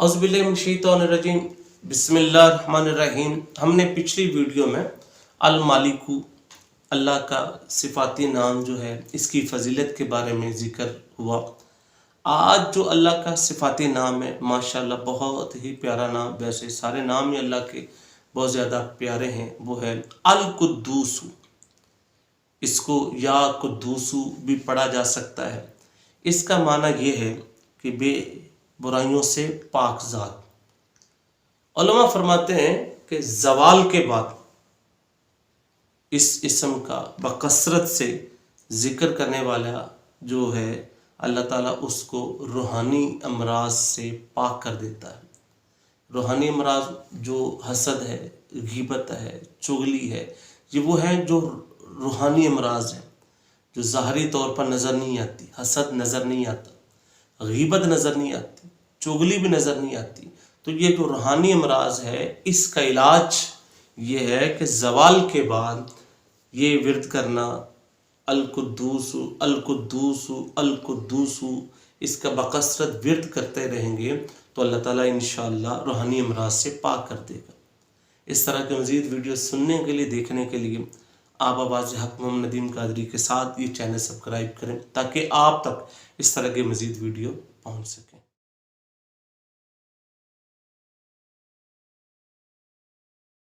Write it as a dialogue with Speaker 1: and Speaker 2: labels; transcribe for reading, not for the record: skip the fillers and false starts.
Speaker 1: औज़ुबिल्लाहिमिनश्शैतानिर्रजीम बिस्मिल्लाहिर्रहमानिर्रहीम। हमने पिछली वीडियो में अल मालिकु अल्लाह का सिफाती नाम जो है इसकी फजीलत के बारे में ज़िक्र हुआ। आज जो अल्लाह का सिफाती नाम है माशाल्लाह बहुत ही प्यारा नाम, वैसे सारे नाम ही अल्लाह के बहुत ज़्यादा प्यारे हैं, वो है अल कुद्दूसु। इसको या कुद्दूसु भी पढ़ा जा सकता है। इसका माना ये है कि बे बुराइयों से पाक ज़ात। उलमा फरमाते हैं कि ज़वाल के बाद इस इस्म का बकसरत से ज़िक्र करने वाला जो है अल्लाह ताला उसको रूहानी अमराज से पाक कर देता है। रूहानी अमराज जो हसद है, ग़ीबत है, चुगली है, ये वो है जो रूहानी अमराज है जो ज़ाहरी तौर पर नज़र नहीं आती। हसद नज़र नहीं आता, ग़ीबत नज़र नहीं आती, चुगली भी नज़र नहीं आती। तो ये जो रूहानी अमराज है इसका इलाज ये है कि ज़वाल के बाद ये विर्द करना अल कुद्दूसु अल कुद्दूसु अल कुद्दूसु, इसका बकसरत विर्द करते रहेंगे तो अल्लाह ताला इंशाअल्लाह रूहानी अमराज से पाक कर देगा। इस तरह के मज़ीद वीडियो सुनने के लिए, देखने के लिए आप आवाज़ हक मोहम्मद नदीम कादरी के साथ ये चैनल सब्सक्राइब करें ताकि आप तक इस तरह के मज़ीद वीडियो पहुँच सकें।